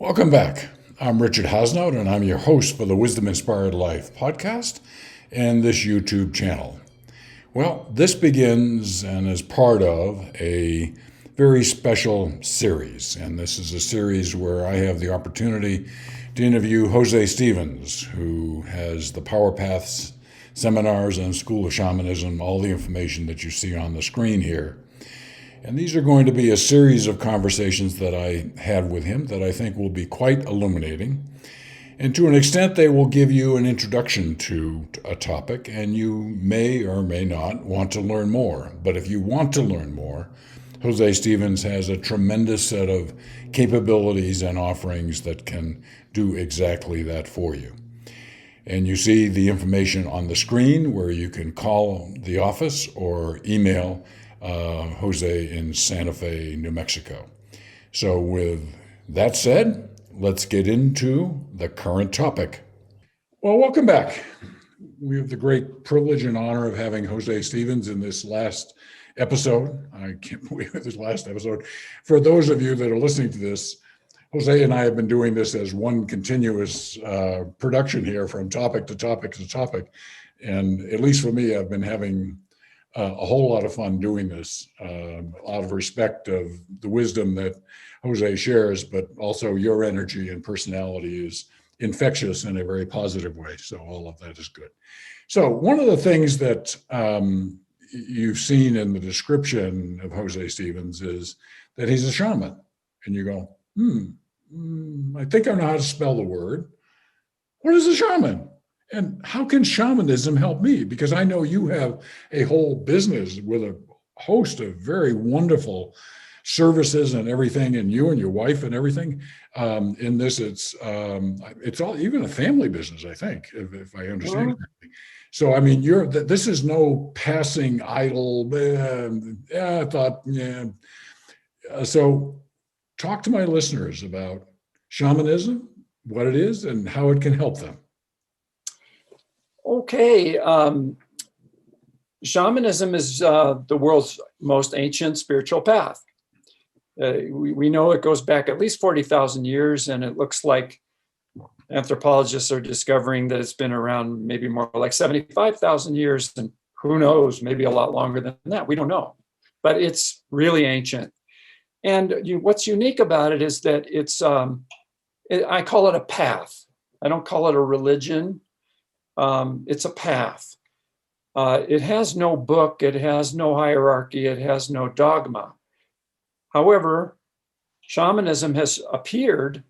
Welcome back. I'm Richard Hasnout, and I'm your host for the Wisdom Inspired Life podcast and this YouTube channel. Well, this begins and is part of a very special series, and this is a series where I have the opportunity to interview Jose Stevens, who has the Power Paths seminars and School of Shamanism, all the information that you see on the screen here. And these are going to be a series of conversations that I had with him that I think will be quite illuminating. And to an extent, they will give you an introduction to a topic, and you may or may not want to learn more. But if you want to learn more, Jose Stevens has a tremendous set of capabilities and offerings that can do exactly that for you. And you see the information on the screen where you can call the office or email Jose in Santa Fe, New Mexico. So with that said, let's get into the current topic. Well, welcome back. We have the great privilege and honor of having Jose Stevens in this last episode. I can't believe this last episode. For those of you that are listening to this, Jose and I have been doing this as one continuous production here from topic to topic to topic. And at least for me, I've been having a whole lot of fun doing this, a lot of respect of the wisdom that Jose shares, but also your energy and personality is infectious in a very positive way. So all of that is good. So one of the things that you've seen in the description of Jose Stevens is that he's a shaman. And you go, I think I know how to spell the word. What is a shaman? And how can shamanism help me? Because I know you have a whole business with a host of very wonderful services and everything, and you and your wife and everything. In this, it's all even a family business, I think, if I understand correctly. So, I mean, this is no passing idle. I thought, yeah. So, talk to my listeners about shamanism, what it is, and how it can help them. Okay. Shamanism is the world's most ancient spiritual path. We know it goes back at least 40,000 years, and it looks like anthropologists are discovering that it's been around maybe more like 75,000 years, and who knows, maybe a lot longer than that. We don't know, but it's really ancient. And what's unique about it is that I call it a path. I don't call it a religion. It's a path. It has no book. It has no hierarchy. It has no dogma. However, shamanism has appeared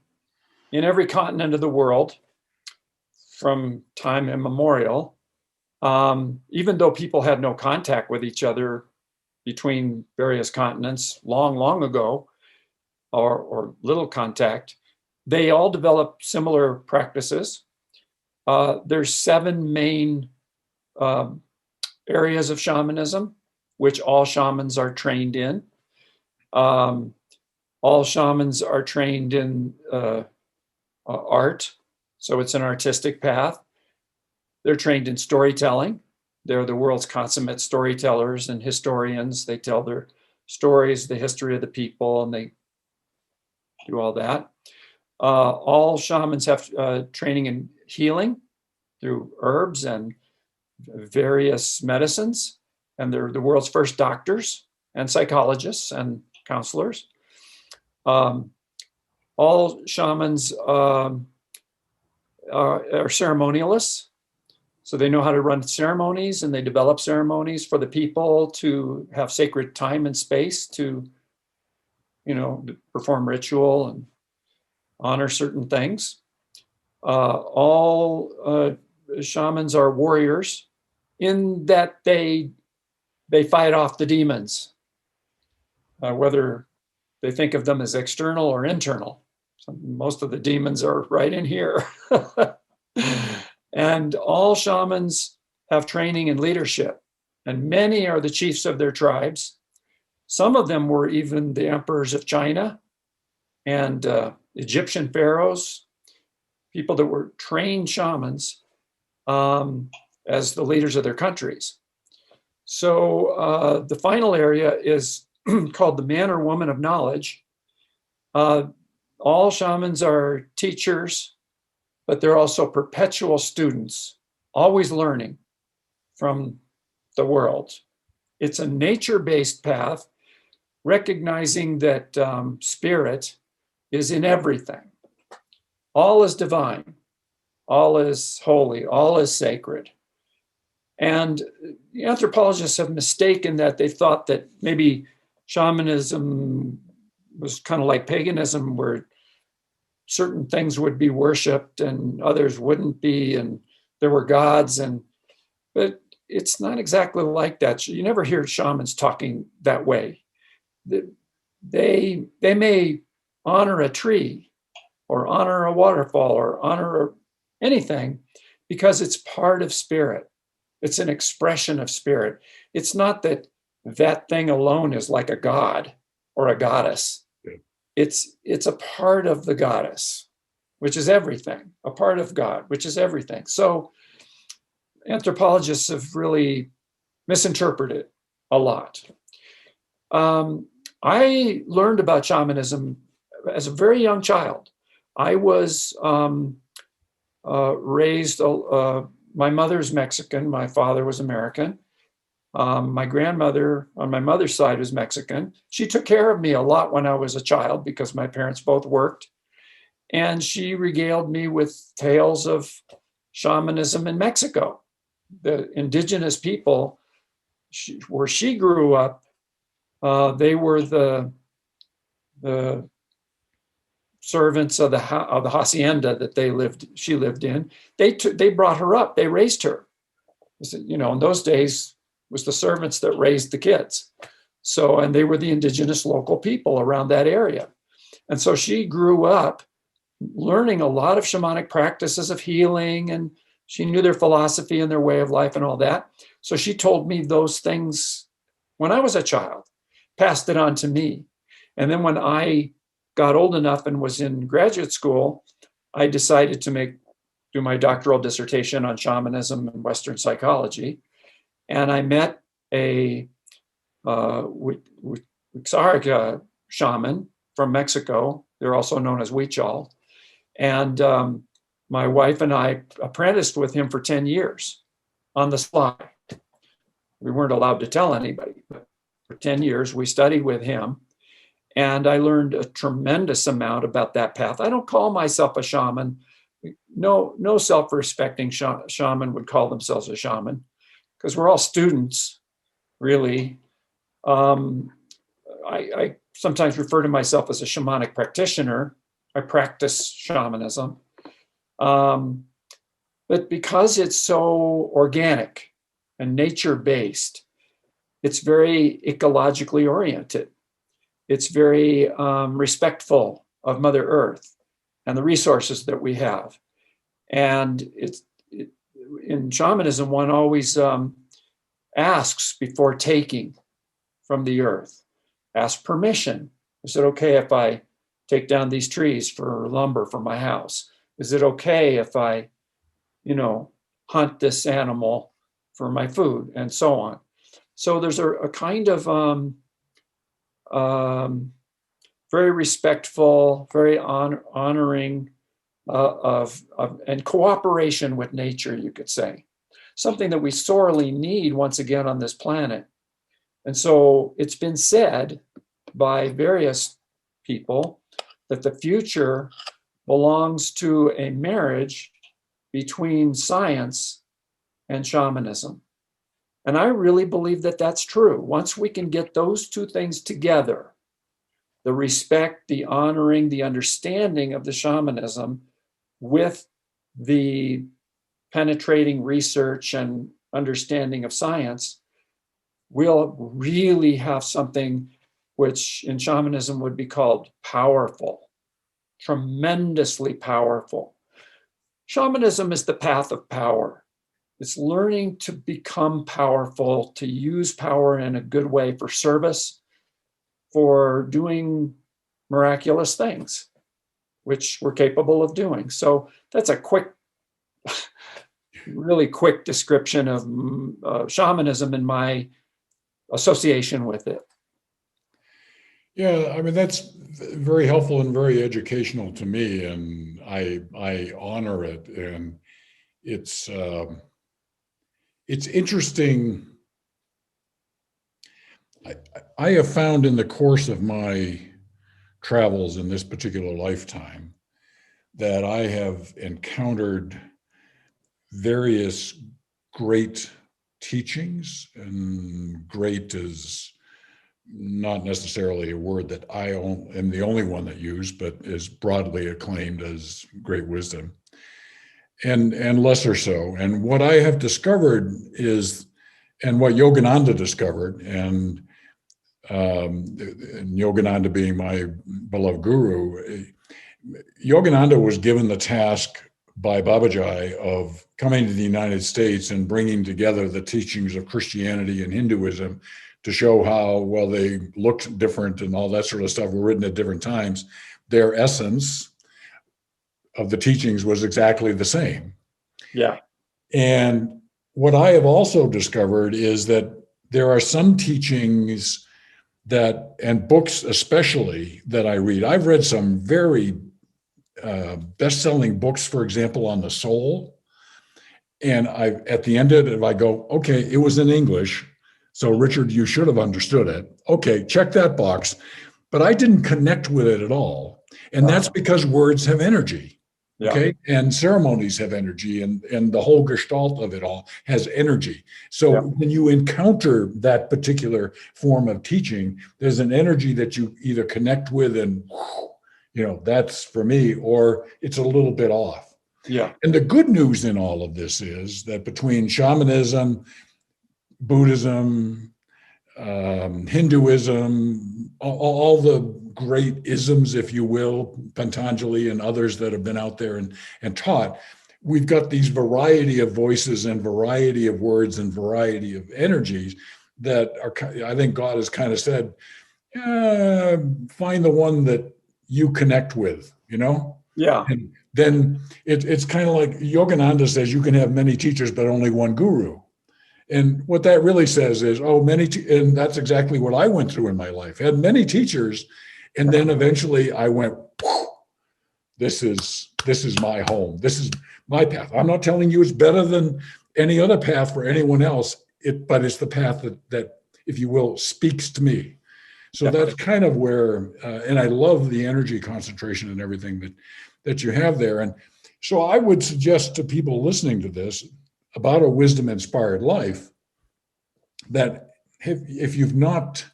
in every continent of the world from time immemorial, even though people had no contact with each other between various continents long, long ago, or little contact. They all developed similar practices. There's 7 main areas of shamanism, which all shamans are trained in. All shamans are trained in art, so it's an artistic path. They're trained in storytelling. They're the world's consummate storytellers and historians. They tell their stories, the history of the people, and they do all that. All shamans have training in healing through herbs and various medicines, and they're the world's first doctors and psychologists and counselors. All shamans are ceremonialists, so they know how to run ceremonies, and they develop ceremonies for the people to have sacred time and space to, perform ritual and honor certain things. All shamans are warriors in that they fight off the demons, whether they think of them as external or internal. Most of the demons are right in here. And all shamans have training in leadership, and many are the chiefs of their tribes. Some of them were even the emperors of China and Egyptian pharaohs, people that were trained shamans as the leaders of their countries. So the final area is called the man or woman of knowledge. all shamans are teachers, but they're also perpetual students, always learning from the world. It's a nature-based path, recognizing that spirit is in everything. All is divine, all is holy, all is sacred. And the anthropologists have mistaken that. They thought that maybe shamanism was kind of like paganism, where certain things would be worshipped and others wouldn't be, and there were gods. But it's not exactly like that. You never hear shamans talking that way. They may honor a tree or honor a waterfall or honor anything because it's part of spirit. It's an expression of spirit. It's not that that thing alone is like a god or a goddess. It's a part of the goddess, which is everything, a part of God, which is everything. So anthropologists have really misinterpreted a lot. I learned about shamanism as a very young child. I was raised, my mother's Mexican, my father was American. My grandmother on my mother's side was Mexican. She took care of me a lot when I was a child because my parents both worked. And she regaled me with tales of shamanism in Mexico. The indigenous people where she grew up, they were the servants of the hacienda that she lived in. They brought her up. They raised her. You know, in those days, it was the servants that raised the kids. So, and they were the indigenous local people around that area. And so she grew up learning a lot of shamanic practices of healing, and she knew their philosophy and their way of life and all that. So she told me those things when I was a child, passed it on to me. And then when I got old enough and was in graduate school, I decided to do my doctoral dissertation on shamanism and Western psychology. And I met a Wixárika shaman from Mexico. They're also known as Huichol. And my wife and I apprenticed with him for 10 years on the sly. We weren't allowed to tell anybody, but for 10 years we studied with him. And I learned a tremendous amount about that path. I don't call myself a shaman. No self-respecting shaman would call themselves a shaman, because we're all students, really. I sometimes refer to myself as a shamanic practitioner. I practice shamanism. But because it's so organic and nature-based, it's very ecologically oriented. It's very respectful of Mother Earth and the resources that we have. And in shamanism, one always asks before taking from the earth. Ask permission. Is it okay if I take down these trees for lumber for my house? Is it okay if I, hunt this animal for my food, and so on? So there's a kind of very respectful, very honoring and cooperation with nature, you could say. Something that we sorely need once again on this planet. And so it's been said by various people that the future belongs to a marriage between science and shamanism. And I really believe that that's true. Once we can get those two things together, the respect, the honoring, the understanding of the shamanism with the penetrating research and understanding of science, we'll really have something which in shamanism would be called powerful, tremendously powerful. Shamanism is the path of power. It's learning to become powerful, to use power in a good way for service, for doing miraculous things, which we're capable of doing. So that's a really quick description of shamanism and my association with it. Yeah, I mean that's very helpful and very educational to me, and I honor it. And it's it's interesting. I, I have found in the course of my travels in this particular lifetime that I have encountered various great teachings, and great is not necessarily a word that am the only one that use, but is broadly acclaimed as great wisdom, and lesser so. And what I have discovered is, and what Yogananda discovered, and Yogananda being my beloved guru, Yogananda was given the task by Babaji of coming to the United States and bringing together the teachings of Christianity and Hinduism to show how, well, they looked different and all that sort of stuff, were written at different times. Their essence of the teachings was exactly the same. Yeah. And what I have also discovered is that there are some teachings that, and books especially, that I read. I've read some very best-selling books, for example, on the soul. And at the end of it, I go, okay, it was in English. So Richard, you should have understood it. Okay, check that box. But I didn't connect with it at all. And that's because words have energy. Yeah. Okay. And ceremonies have energy, and the whole gestalt of it all has energy. So when you encounter that particular form of teaching, there's an energy that you either connect with and, that's for me, or it's a little bit off. Yeah. And the good news in all of this is that between shamanism, Buddhism, Hinduism, all the great isms, if you will, Patanjali and others that have been out there and taught, we've got these variety of voices and variety of words and variety of energies that are, I think God has kind of said, find the one that you connect with, Yeah. And then it's kind of like Yogananda says, you can have many teachers, but only one guru. And what that really says is, and that's exactly what I went through in my life. I had many teachers, and then eventually I went, this is my home. This is my path. I'm not telling you it's better than any other path for anyone else, but it's the path that, if you will, speaks to me. So that's kind of where, and I love the energy concentration and everything that you have there. And so I would suggest to people listening to this about a wisdom-inspired life that if you've not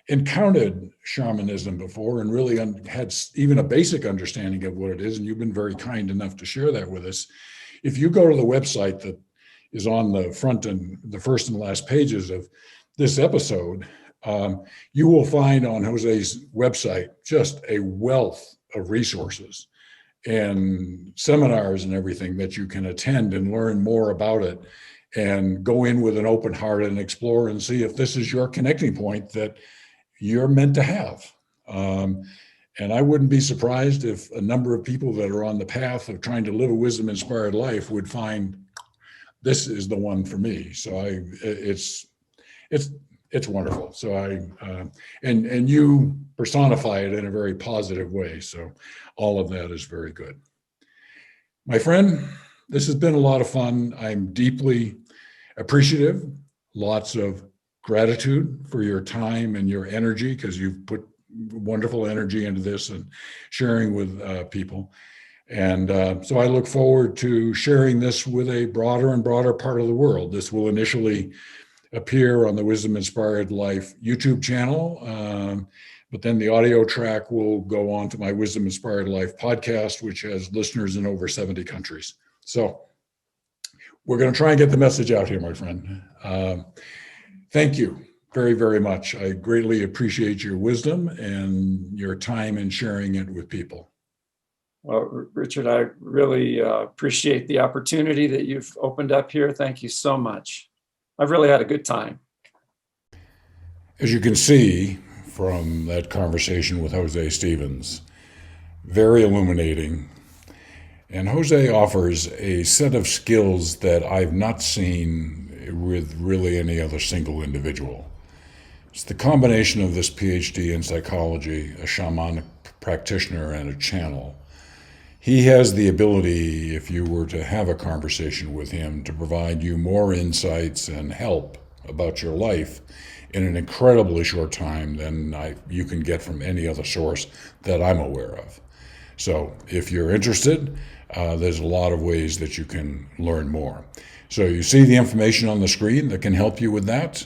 encountered shamanism before and really had even a basic understanding of what it is, and you've been very kind enough to share that with us, if you go to the website that is on the front and the first and last pages of this episode, you will find on Jose's website just a wealth of resources and seminars and everything that you can attend and learn more about it, and go in with an open heart and explore and see if this is your connecting point that you're meant to have. And I wouldn't be surprised if a number of people that are on the path of trying to live a wisdom-inspired life would find this is the one for me. So it's wonderful. So and you personify it in a very positive way. So all of that is very good. My friend, this has been a lot of fun. I'm deeply appreciative. Lots of gratitude for your time and your energy, because you've put wonderful energy into this and sharing with people. And so I look forward to sharing this with a broader and broader part of the world. This will initially appear on the Wisdom Inspired Life YouTube channel, but then the audio track will go on to my Wisdom Inspired Life podcast, which has listeners in over 70 countries. So we're going to try and get the message out here, my friend. Thank you very, very much. I greatly appreciate your wisdom and your time in sharing it with people. Well, Richard, I really appreciate the opportunity that you've opened up here. Thank you so much. I've really had a good time. As you can see from that conversation with Jose Stevens, very illuminating. And Jose offers a set of skills that I've not seen with really any other single individual. It's the combination of this PhD in psychology, a shamanic practitioner, and a channel. He has the ability, if you were to have a conversation with him, to provide you more insights and help about your life in an incredibly short time than you can get from any other source that I'm aware of. So if you're interested, there's a lot of ways that you can learn more. So you see the information on the screen that can help you with that.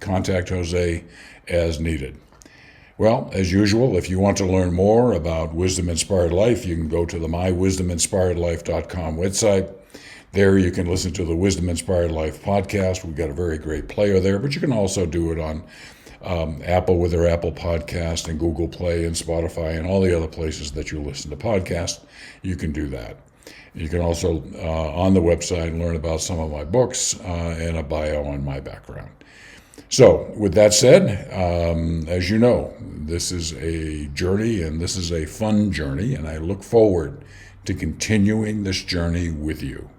Contact Jose as needed. Well, as usual, if you want to learn more about Wisdom Inspired Life, you can go to the mywisdominspiredlife.com website. There you can listen to the Wisdom Inspired Life podcast. We've got a very great player there, but you can also do it on Apple with their Apple Podcast and Google Play and Spotify and all the other places that you listen to podcasts. You can do that. You can also, on the website, learn about some of my books and a bio on my background. So, with that said, as you know, this is a journey and this is a fun journey, and I look forward to continuing this journey with you.